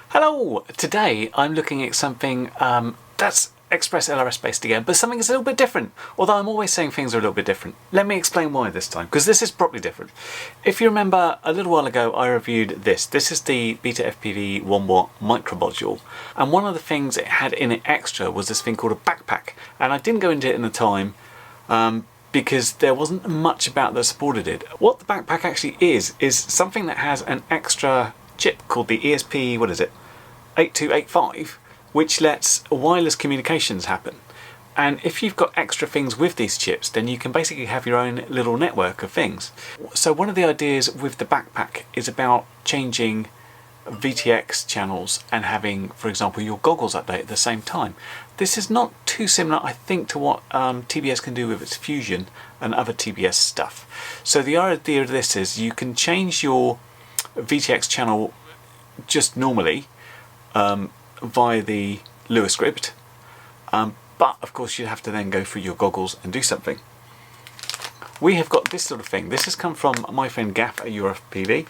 Hello! Today I'm looking at something that's ExpressLRS based again, but something that's a little bit different. Although I'm always saying things are a little bit different. Let me explain why this time, because this is properly different. If you remember, a little while ago I reviewed this. This is the FPV 1W micro module, and one of the things it had in it extra was this thing called a backpack, and I didn't go into it in the time because there wasn't much about that supported it. What the backpack actually is something that has an extra chip called the ESP8285, which lets wireless communications happen. And if you've got extra things with these chips, then you can basically have your own little network of things. So one of the ideas with the backpack is about changing Vtx channels and having, for example, your goggles update at the same time. This is not too similar, I think, to what TBS can do with its Fusion and other TBS stuff. So the idea of this is you can change your Vtx channel just normally via the Lua script, but of course you have to then go through your goggles and do something. We have got this sort of thing. This has come from my friend Gaff at YourFPV.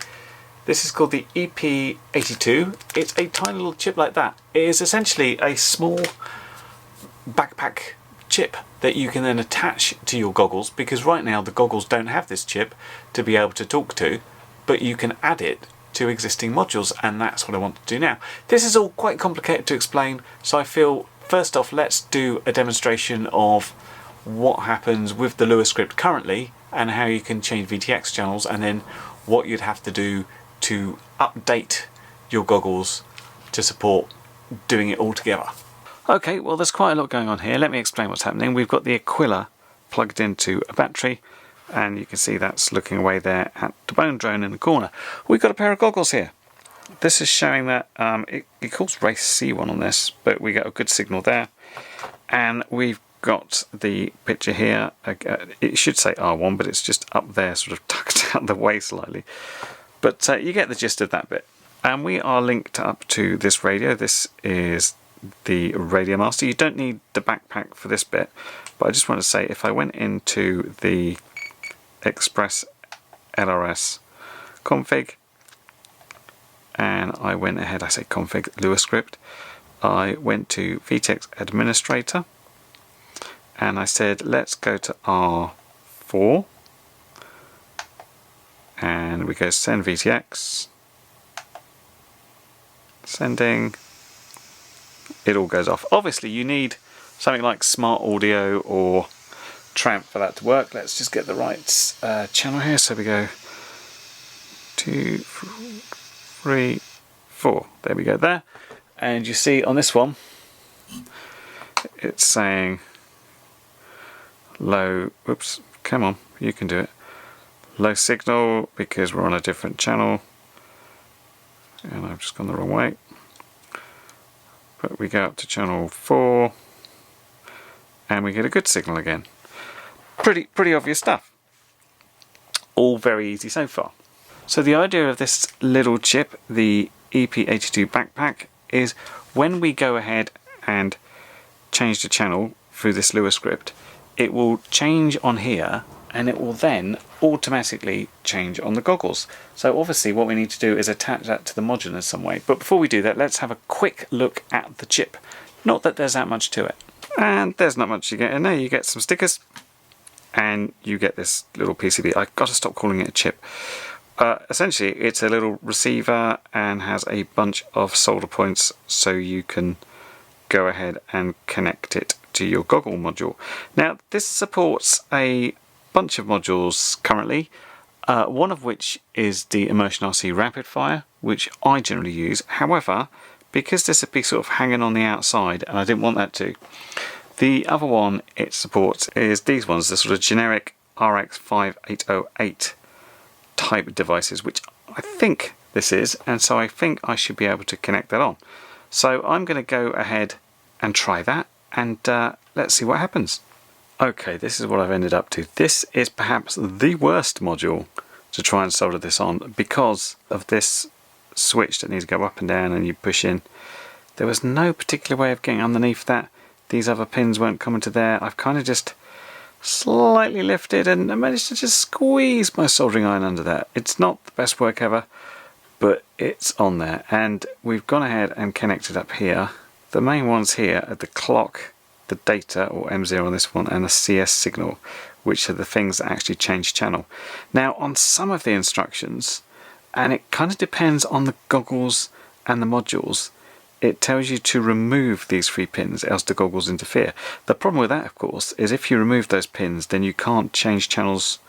This is called the EP82. It's a tiny little chip like that. It is essentially a small backpack chip that you can then attach to your goggles, because right now the goggles don't have this chip to be able to talk to, but you can add it to existing modules, and that's what I want to do now. This is all quite complicated to explain, so I feel first off let's do a demonstration of what happens with the Lua script currently and how you can change Vtx channels, and then what you'd have to do to update your goggles to support doing it all together. Okay, well there's quite a lot going on here. Let me explain what's happening. We've got the Aquila plugged into a battery, and you can see that's looking away there at the bone drone in the corner. We've got a pair of goggles here. This is showing that it calls race C1 on this, but we get a good signal there. And we've got the picture here. It should say R1, but it's just up there, sort of tucked out the way slightly. But you get the gist of that bit. And we are linked up to this radio. This is the Radio Master. You don't need the backpack for this bit, but I just want to say if I went into the ExpressLRS config and I went ahead, I say config Lua script, I went to Vtx administrator and I said let's go to R4 and we go send Vtx, sending, it all goes off. Obviously you need something like smart audio or Tramp for that to work. Let's just get the right channel here. So we go 2, 3, 4. There we go there. And you see on this one, it's saying low. Whoops! Come on, you can do it. Low signal because we're on a different channel. And I've just gone the wrong way. But we go up to channel 4, and we get a good signal again. Pretty obvious stuff. All very easy so far. So the idea of this little chip, the EP82 backpack, is when we go ahead and change the channel through this Lua script, it will change on here and it will then automatically change on the goggles. So obviously what we need to do is attach that to the module in some way. But before we do that, let's have a quick look at the chip. Not that there's that much to it. And there's not much you get in there. You get some stickers and you get this little PCB. I've got to stop calling it a chip. Essentially it's a little receiver and has a bunch of solder points so you can go ahead and connect it to your goggle module. Now this supports a bunch of modules currently, one of which is the Immersion RC Rapid Fire, which I generally use. However, because this would be sort of hanging on the outside and I didn't want that to, the other one it supports is these ones, the sort of generic RX5808 type devices, which I think this is, and so I think I should be able to connect that on. So I'm going to go ahead and try that, and let's see what happens. Okay, this is what I've ended up to. This is perhaps the worst module to try and solder this on because of this switch that needs to go up and down and you push in. There was no particular way of getting underneath that. These other pins weren't coming to there. I've kind of just slightly lifted and I managed to just squeeze my soldering iron under there. It's not the best work ever, but it's on there, and we've gone ahead and connected up here. The main ones here are the clock, the data or M0 on this one, and the CS signal, which are the things that actually change channel. Now on some of the instructions, and it kind of depends on the goggles and the modules, it tells you to remove these 3 pins, else the goggles interfere. The problem with that, of course, is if you remove those pins, then you can't change channels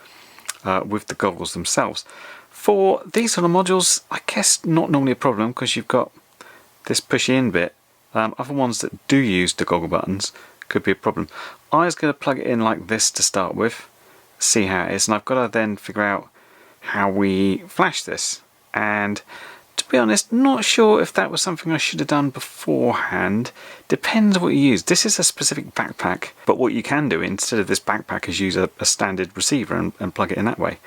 with the goggles themselves. For these sort of modules, I guess not normally a problem, because you've got this pushy in bit. Other ones that do use the goggle buttons could be a problem. I was going to plug it in like this to start with, see how it is, and I've got to then figure out how we flash this. And to be honest, not sure if that was something I should have done beforehand. Depends what you use. This is a specific backpack, but what you can do instead of this backpack is use a standard receiver and plug it in that way.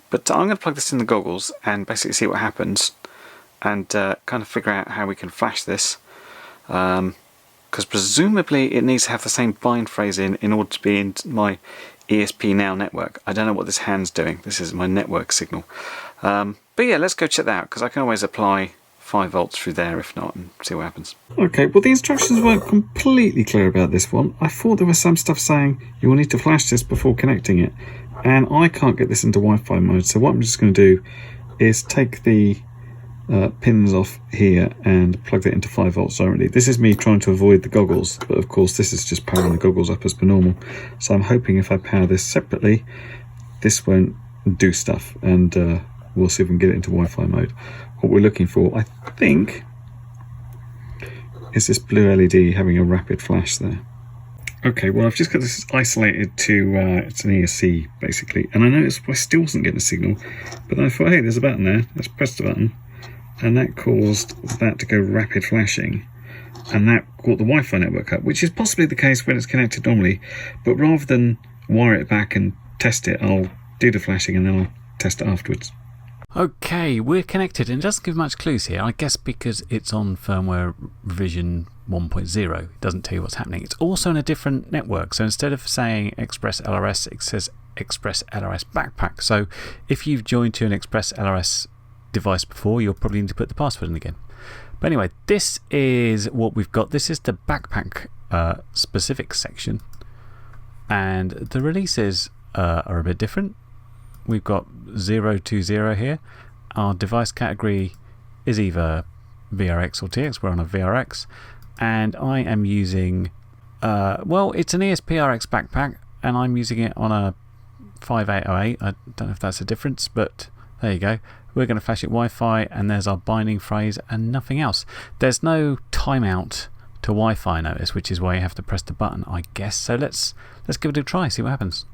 But I'm going to plug this in the goggles and basically see what happens, and kind of figure out how we can flash this. Because presumably it needs to have the same bind phrase in order to be in my ESP Now network. I don't know what this hand's doing. This is my network signal. But yeah, let's go check that out, because I can always apply 5 volts through there if not, and see what happens. Okay, well the instructions weren't completely clear about this one. I thought there was some stuff saying you will need to flash this before connecting it, and I can't get this into Wi-Fi mode, so what I'm just going to do is take the pins off here and plug that into 5 volts directly. This is me trying to avoid the goggles, but of course this is just powering the goggles up as per normal. So I'm hoping if I power this separately, this won't do stuff, and we'll see if we can get it into Wi-Fi mode. What we're looking for, I think, is this blue LED having a rapid flash there. Okay, well I've just got this isolated to, it's an ESC basically, and I noticed I still wasn't getting a signal, but then I thought, hey, there's a button there, let's press the button. And that caused that to go rapid flashing, and that caught the Wi-Fi network up, which is possibly the case when it's connected normally, but rather than wire it back and test it, I'll do the flashing and then I'll test it afterwards. Okay, we're connected, and it doesn't give much clues here, I guess because it's on firmware revision 1.0, it doesn't tell you what's happening. It's also in a different network, so instead of saying ExpressLRS, it says ExpressLRS Backpack. So if you've joined to an ExpressLRS device before, you'll probably need to put the password in again. But anyway, this is what we've got. This is the backpack specific section, and the releases are a bit different. We've got 020 here. Our device category is either VRX or TX. We're on a VRX, and I am using well, it's an ESP-RX backpack, and I'm using it on a 5808. I don't know if that's a difference, but there you go. We're going to flash it Wi-Fi, and there's our binding phrase and nothing else. There's no timeout to Wi-Fi, notice, which is why you have to press the button, I guess. So let's give it a try, see what happens.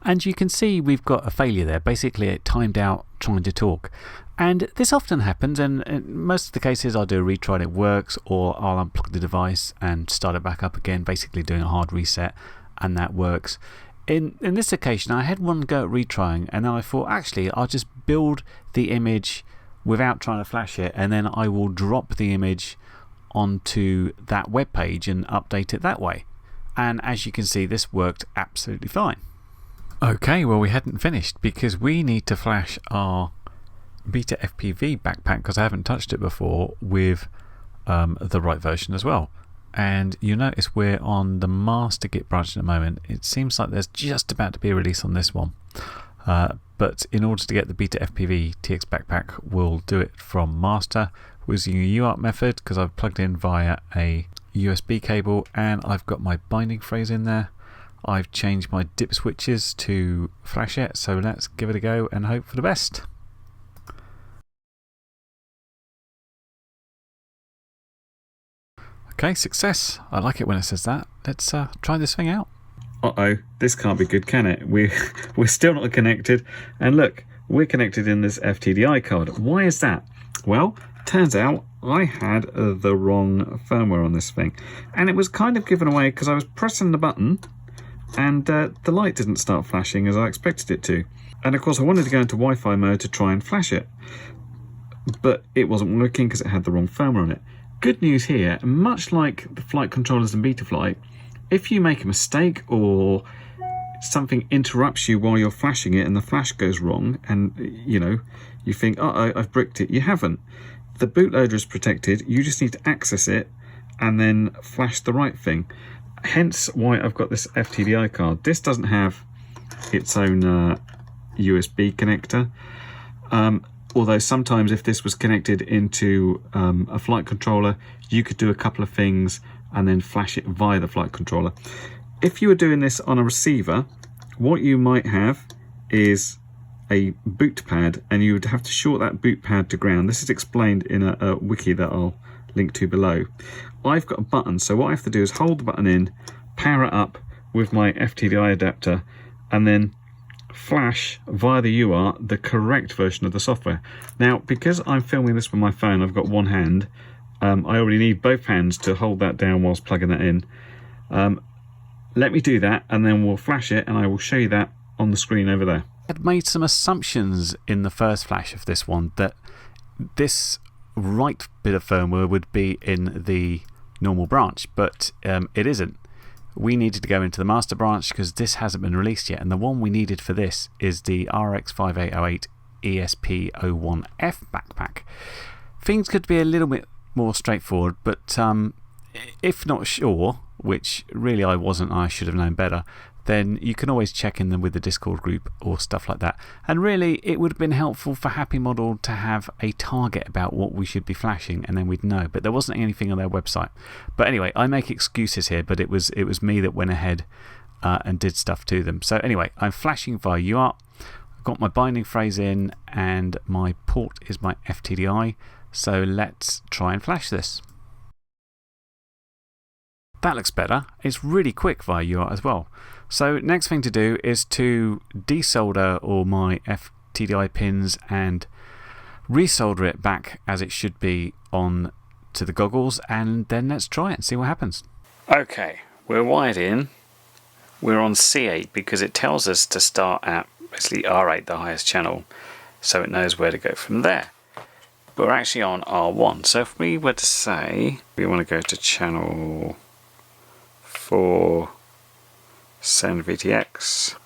And you can see we've got a failure there. Basically, it timed out trying to talk. And this often happens, and in most of the cases I'll do a retry and it works, or I'll unplug the device and start it back up again, basically doing a hard reset, and that works. In this occasion, I had one go at retrying, and then I thought, actually, I'll just build the image without trying to flash it, and then I will drop the image onto that web page and update it that way. And as you can see, this worked absolutely fine. Okay, well, we hadn't finished, because we need to flash our FPV backpack, because I haven't touched it before, with the right version as well. And you notice we're on the master Git branch at the moment. It seems like there's just about to be a release on this one. But in order to get the FPV TX backpack, we'll do it from master. We're using a UART method because I've plugged in via a USB cable, and I've got my binding phrase in there. I've changed my dip switches to flash it, so let's give it a go and hope for the best. Okay, success. I like it when it says that. Let's try this thing out. Uh-oh, this can't be good, can it? We're still not connected, and look, we're connected in this FTDI card. Why is that? Well, turns out I had the wrong firmware on this thing, and it was kind of given away because I was pressing the button and the light didn't start flashing as I expected it to. And of course I wanted to go into Wi-Fi mode to try and flash it, but it wasn't working because it had the wrong firmware on it. Good news here, much like the flight controllers in Betaflight, if you make a mistake or something interrupts you while you're flashing it and the flash goes wrong, and you think, oh, I've bricked it. You haven't. The bootloader is protected. You just need to access it and then flash the right thing. Hence why I've got this FTDI card. This doesn't have its own USB connector. Although sometimes if this was connected into a flight controller, you could do a couple of things and then flash it via the flight controller. If you were doing this on a receiver, what you might have is a boot pad, and you would have to short that boot pad to ground. This is explained in a wiki that I'll link to below. I've got a button, so what I have to do is hold the button in, power it up with my FTDI adapter, and then flash via the UART the correct version of the software. Now, because I'm filming this with my phone, I've got one hand. I already need both hands to hold that down whilst plugging that in. Let me do that, and then we'll flash it, and I will show you that on the screen over there. I had made some assumptions in the first flash of this one that this right bit of firmware would be in the normal branch, but it isn't. We needed to go into the master branch because this hasn't been released yet, and the one we needed for this is the RX5808 ESP01F backpack. Things could be a little bit more straightforward, but if not sure, which really I wasn't, I should have known better, then you can always check in them with the Discord group or stuff like that. And really, it would have been helpful for HappyModel to have a target about what we should be flashing, and then we'd know. But there wasn't anything on their website. But anyway, I make excuses here, but it was me that went ahead and did stuff to them. So anyway, I'm flashing via UART. I've got my binding phrase in, and my port is my FTDI. So let's try and flash this. That looks better. It's really quick via UART as well. So next thing to do is to desolder all my FTDI pins and resolder it back as it should be on to the goggles, and then let's try it and see what happens. Okay, we're wired in. We're on C8 because it tells us to start at basically R8, the highest channel, so it knows where to go from there. But we're actually on R1, so if we were to say we want to go to channel 4, send VTX,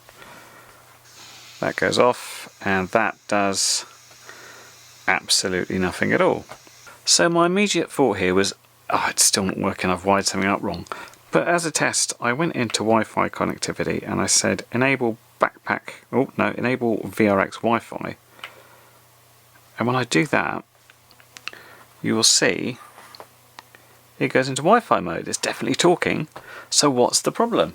that goes off, and that does absolutely nothing at all. So my immediate thought here was, oh, it's still not working, I've wired something up wrong. But as a test, I went into Wi-Fi connectivity and I said enable backpack, oh no, enable VRX Wi-Fi. And when I do that, you will see it goes into Wi-Fi mode. It's definitely talking. So what's the problem?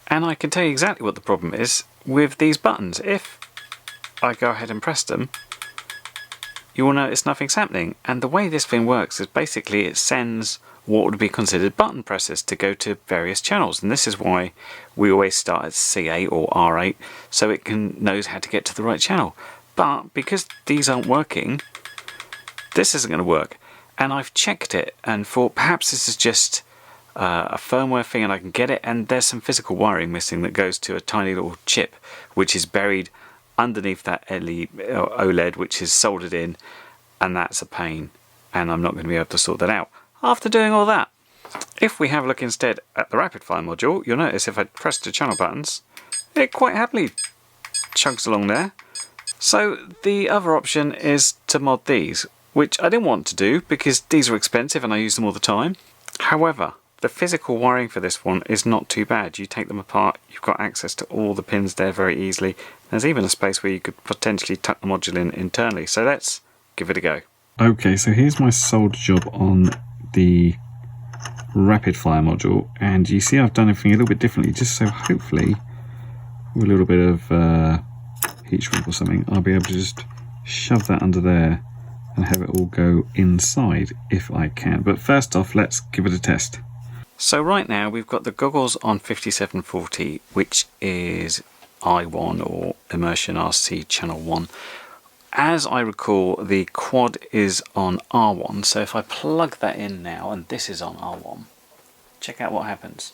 And I can tell you exactly what the problem is with these buttons. If I go ahead and press them, you will notice nothing's happening. And the way this thing works is basically it sends what would be considered button presses to go to various channels. And this is why we always start at C8 or R8, so it knows how to get to the right channel. But because these aren't working, this isn't going to work. And I've checked it and thought perhaps this is just a firmware thing and I can get it, and there's some physical wiring missing that goes to a tiny little chip which is buried underneath that OLED, which is soldered in, and that's a pain, and I'm not going to be able to sort that out. After doing all that, if we have a look instead at the rapid fire module, you'll notice if I press the channel buttons, it quite happily chugs along there. So the other option is to mod these, which I didn't want to do because these are expensive and I use them all the time. However, the physical wiring for this one is not too bad. You take them apart, you've got access to all the pins there very easily. There's even a space where you could potentially tuck the module in internally. So let's give it a go. Okay, so here's my solder job on the rapid fire module, and you see I've done everything a little bit differently, just so hopefully with a little bit of heat shrink or something, I'll be able to just shove that under there and have it all go inside if I can. But first off, let's give it a test. So right now we've got the goggles on 5740, which is I1 or Immersion RC channel 1. As I recall, the quad is on R1, so if I plug that in now and this is on R1, check out what happens.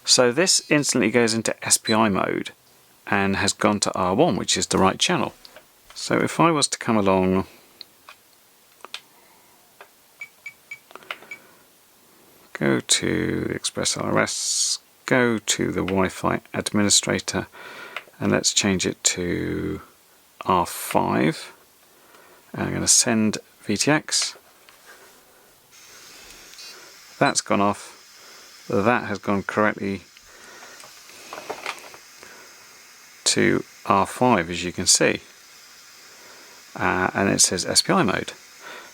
So this instantly goes into SPI mode and has gone to R1, which is the right channel. So if I was to come along go to the ExpressLRS, go to the Wi-Fi administrator, and let's change it to R5. And I'm going to send VTX. That's gone off. That has gone correctly to R5, as you can see. And it says SPI mode.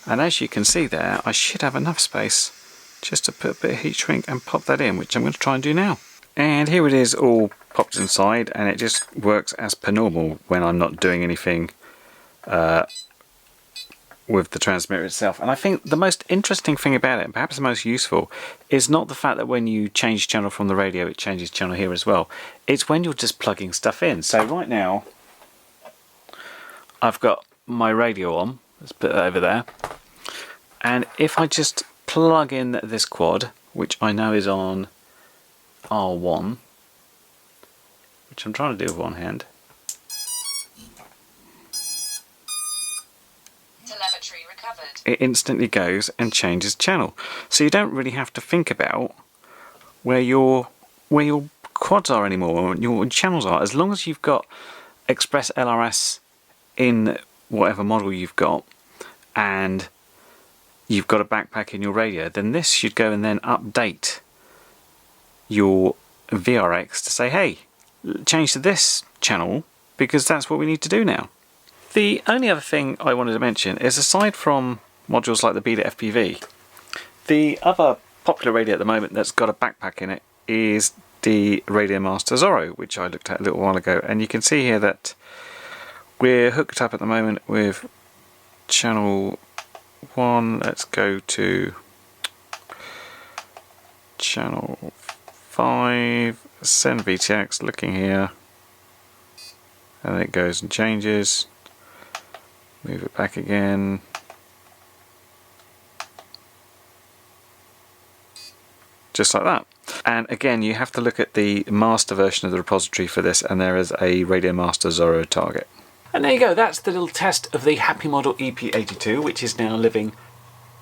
And as you can see there, I should have enough space just to put a bit of heat shrink and pop that in, which I'm going to try and do now. And here it is all popped inside, and it just works as per normal when I'm not doing anything with the transmitter itself. And I think the most interesting thing about it, and perhaps the most useful, is not the fact that when you change channel from the radio it changes channel here as well. It's when you're just plugging stuff in. So right now I've got my radio on, let's put it over there, and if I just plug in this quad, which I know is on R1, which I'm trying to do with one hand. Telemetry recovered. It instantly goes and changes channel. So you don't really have to think about where your quads are anymore, or your channels are. As long as you've got ExpressLRS in whatever model you've got, and you've got a backpack in your radio, then this should go and then update your VRX to say, hey, change to this channel, because that's what we need to do now. The only other thing I wanted to mention is, aside from modules like the EXPV, the other popular radio at the moment that's got a backpack in it is the Radio Master Zorro, which I looked at a little while ago, and you can see here that we're hooked up at the moment with channel 1. Let's go to channel 5, send VTX, looking here, and it goes and changes. Move it back again. Just like that. And again, you have to look at the master version of the repository for this, and there is a Radio Master Zorro target. And there you go, that's the little test of the HappyModel EP82, which is now living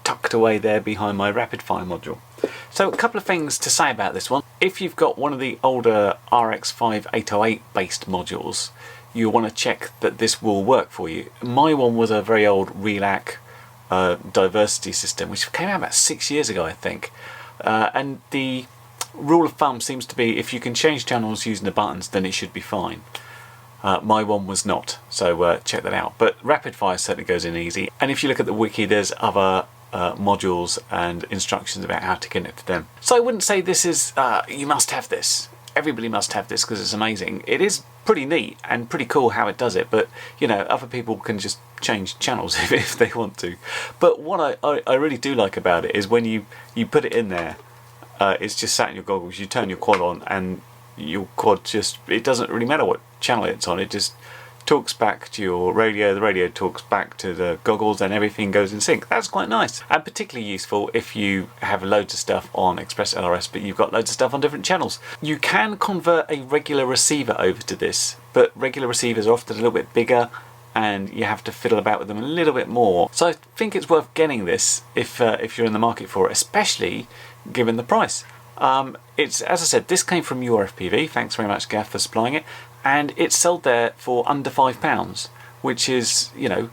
tucked away there behind my RapidFire module. So a couple of things to say about this one. If you've got one of the older RX5 808 based modules, you want to check that this will work for you. My one was a very old realacc diversity system, which came out about 6 years ago, I think. And the rule of thumb seems to be, if you can change channels using the buttons, then it should be fine. My one was not, so check that out. But RapidFire certainly goes in easy. And if you look at the wiki, there's other modules and instructions about how to connect to them. So I wouldn't say this is, you must have this. Everybody must have this because it's amazing. It is pretty neat and pretty cool how it does it, but you know, other people can just change channels if they want to. But what I really do like about it is when you put it in there, it's just sat in your goggles, you turn your quad on, and your quad just, it doesn't really matter what channel it's on, it just talks back to your radio, the radio talks back to the goggles, and everything goes in sync. That's quite nice, and particularly useful if you have loads of stuff on ExpressLRS but you've got loads of stuff on different channels. You can convert a regular receiver over to this, but regular receivers are often a little bit bigger and you have to fiddle about with them a little bit more. So I think it's worth getting this if you're in the market for it, especially given the price. It's, as I said, this came from YourFPV, thanks very much Gav for supplying it, and it's sold there for under £5, which is, you know,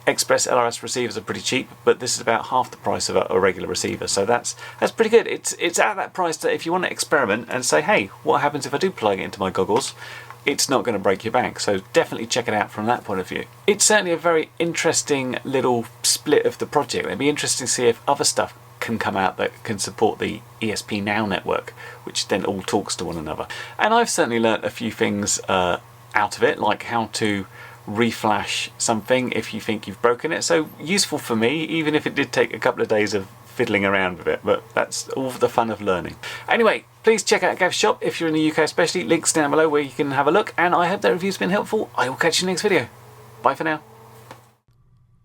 ExpressLRS receivers are pretty cheap, but this is about half the price of a regular receiver, so that's pretty good. It's at that price that if you want to experiment and say, hey, what happens if I do plug it into my goggles, it's not going to break your bank, so definitely check it out from that point of view. It's certainly a very interesting little split of the project. It'd be interesting to see if other stuff can come out that can support the ESP Now network, which then all talks to one another. And I've certainly learnt a few things out of it, like how to reflash something if you think you've broken it. So useful for me, even if it did take a couple of days of fiddling around with it, but that's all for the fun of learning. Anyway, please check out Gav's shop if you're in the UK especially, links down below where you can have a look, and I hope that review's been helpful. I will catch you in the next video. Bye for now.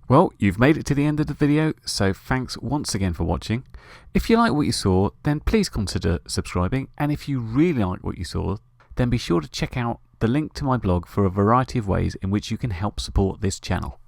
Well, you've made it to the end of the video, so thanks once again for watching. If you like what you saw, then please consider subscribing, and if you really like what you saw, then be sure to check out the link to my blog for a variety of ways in which you can help support this channel.